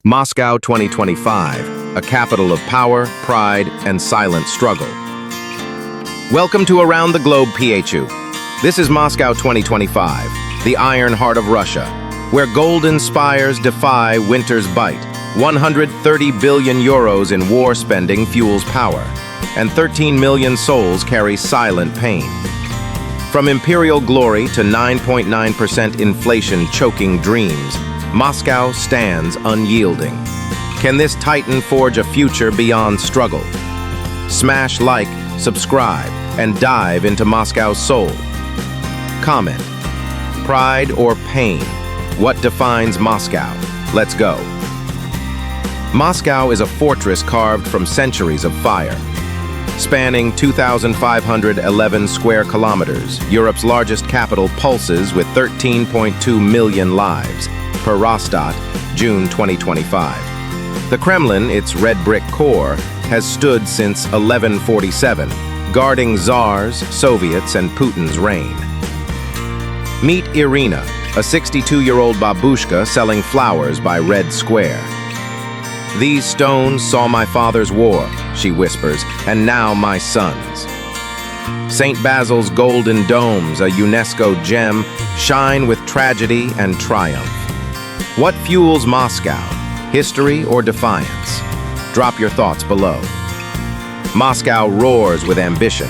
Moscow 2025, a capital of power, pride, and silent struggle. Welcome to Around the Globe PHU. This is Moscow 2025, the iron heart of Russia, where golden spires defy winter's bite. 130 billion euros in war spending fuels power, and 13 million souls carry silent pain. From imperial glory to 9.9% inflation choking dreams, Moscow stands unyielding. Can this titan forge a future beyond struggle? Smash like, subscribe, and dive into Moscow's soul. Comment: pride or pain? What defines Moscow? Let's go. Moscow is a fortress carved from centuries of fire. Spanning 2,511 square kilometers, Europe's largest capital pulses with 13.2 million lives, per Rostat, June 2025. The Kremlin, its red brick core, has stood since 1147, guarding czars, Soviets, and Putin's reign. Meet Irina, a 62-year-old babushka selling flowers by Red Square. "These stones saw my father's war," she whispers, "and now my son's." St. Basil's golden domes, a UNESCO gem, shine with tragedy and triumph. What fuels Moscow? History or defiance? Drop your thoughts below. Moscow roars with ambition.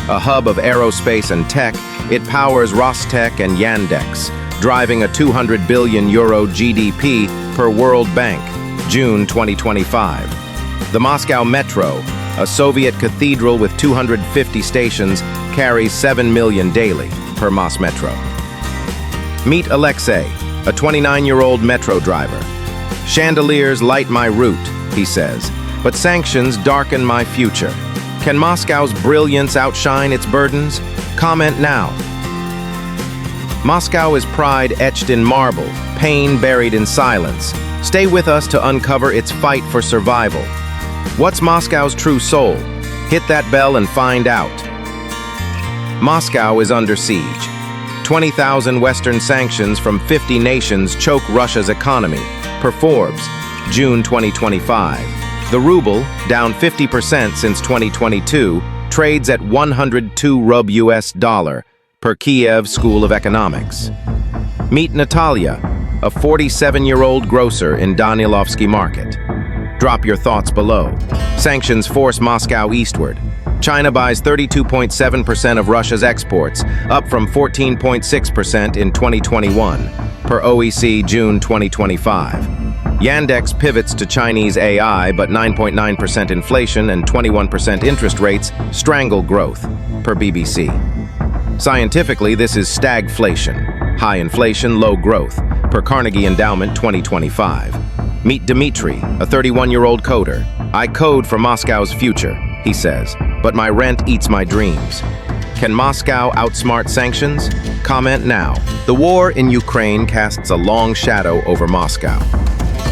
A hub of aerospace and tech, it powers Rostec and Yandex, driving a 200 billion euro GDP per World Bank, June 2025. The Moscow Metro, a Soviet cathedral with 250 stations, carries 7 million daily, per Mosmetro. Meet Alexei, a 29-year-old metro driver. "Chandeliers light my route," he says, "but sanctions darken my future." Can Moscow's brilliance outshine its burdens? Comment now. Moscow is pride etched in marble, pain buried in silence. Stay with us to uncover its fight for survival. What's Moscow's true soul? Hit that bell and find out. Moscow is under siege. 20,000 Western sanctions from 50 nations choke Russia's economy, per Forbes, June 2025. The ruble, down 50% since 2022, trades at 102 rub US dollar, per Kiev School of Economics. Meet Natalia, a 47-year-old grocer in Danilovsky Market. Drop your thoughts below. Sanctions force Moscow eastward. China buys 32.7% of Russia's exports, up from 14.6% in 2021, per OEC June 2025. Yandex pivots to Chinese AI, but 9.9% inflation and 21% interest rates strangle growth, per BBC. Scientifically, this is stagflation, high inflation, low growth, per Carnegie Endowment 2025. Meet Dmitry, a 31-year-old coder. "I code for Moscow's future," he says, "but my rent eats my dreams." Can Moscow outsmart sanctions? Comment now. The war in Ukraine casts a long shadow over Moscow.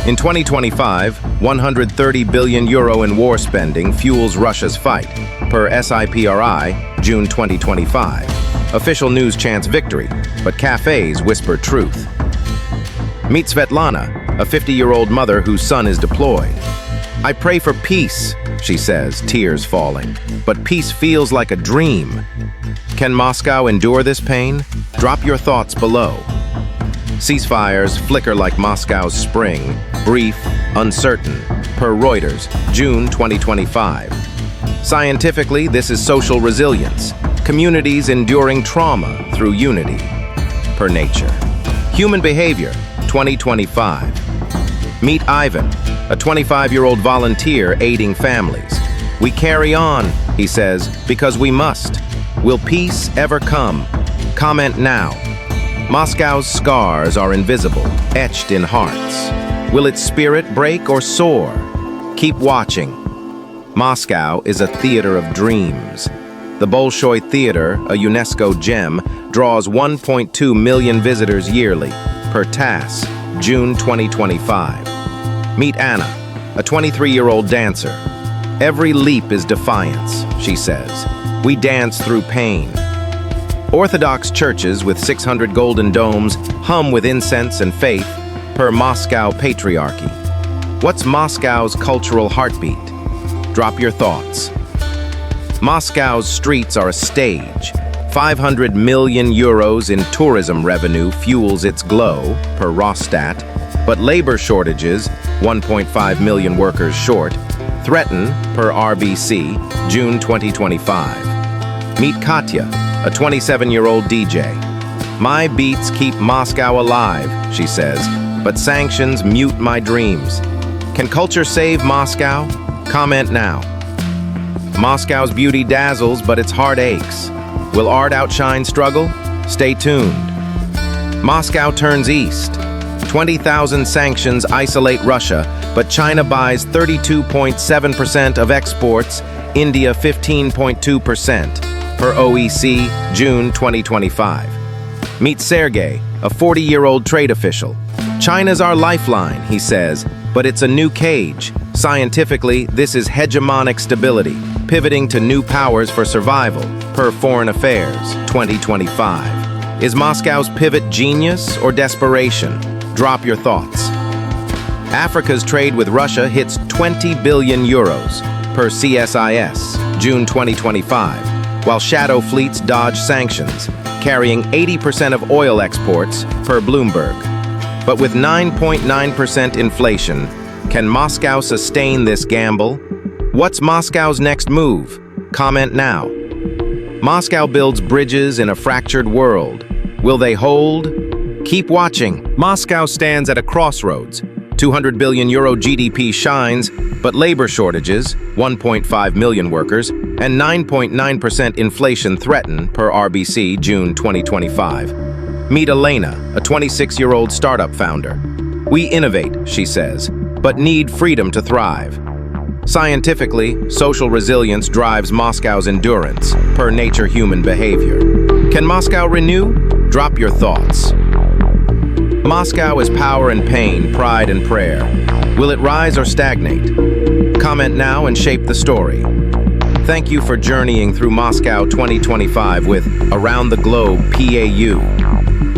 In 2025, 130 billion euro in war spending fuels Russia's fight, per SIPRI, June 2025. Official news chants victory, but cafes whisper truth. Meet Svetlana, a 50-year-old mother whose son is deployed. "I pray for peace," she says, tears falling, "but peace feels like a dream." Can Moscow endure this pain? Drop your thoughts below. Ceasefires flicker like Moscow's spring, brief, uncertain, per Reuters, June 2025. Scientifically, this is social resilience, communities enduring trauma through unity, per Nature. Human behavior, 2025. Meet Ivan, a 25-year-old volunteer aiding families. "We carry on," he says, "because we must. Will peace ever come?" Comment now. Moscow's scars are invisible, etched in hearts. Will its spirit break or soar? Keep watching. Moscow is a theater of dreams. The Bolshoi Theater, a UNESCO gem, draws 1.2 million visitors yearly, per TASS, June 2025. Meet Anna, a 23-year-old dancer. "Every leap is defiance," she says. "We dance through pain." Orthodox churches with 600 golden domes hum with incense and faith, per Moscow Patriarchy. What's Moscow's cultural heartbeat? Drop your thoughts. Moscow's streets are a stage. 500 million euros in tourism revenue fuels its glow, per Rosstat, but labor shortages, 1.5 million workers short, threaten, per RBC, June 2025. Meet Katya, a 27-year-old DJ. My beats keep Moscow alive, she says, but sanctions mute my dreams. Can culture save Moscow? Comment now. Moscow's beauty dazzles, but its heart aches. Will art outshine struggle? Stay tuned. Moscow turns east. 20,000 sanctions isolate Russia, but China buys 32.7% of exports, India 15.2%, per OEC, June 2025. Meet Sergey, a 40-year-old trade official. China's our lifeline, he says, but it's a new cage. Scientifically, this is hegemonic stability, pivoting to new powers for survival, per Foreign Affairs, 2025. Is Moscow's pivot genius or desperation? Drop your thoughts. Africa's trade with Russia hits 20 billion euros, per CSIS, June 2025, while shadow fleets dodge sanctions, carrying 80% of oil exports, per Bloomberg. But with 9.9% inflation, can Moscow sustain this gamble? What's Moscow's next move? Comment now. Moscow builds bridges in a fractured world. Will they hold? Keep watching. Moscow stands at a crossroads. 200 billion euro GDP shines, but labor shortages, 1.5 million workers, and 9.9% inflation threaten, per RBC, June 2025. Meet Elena, a 26-year-old startup founder. We innovate, she says, but need freedom to thrive. Scientifically, social resilience drives Moscow's endurance, per nature human behavior. Can Moscow renew? Drop your thoughts. Moscow is power and pain, pride and prayer. Will it rise or stagnate? Comment now and shape the story. Thank you for journeying through Moscow 2025 with Around the Globe PAU.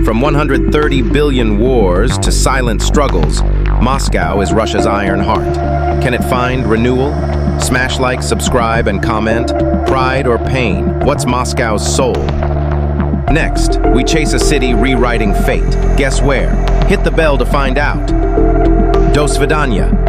From 130 billion wars to silent struggles, Moscow is Russia's iron heart. Can it find renewal? Smash like, subscribe, and comment. Pride or pain? What's Moscow's soul? Next, we chase a city rewriting fate. Guess where? Hit the bell to find out. Do svidaniya.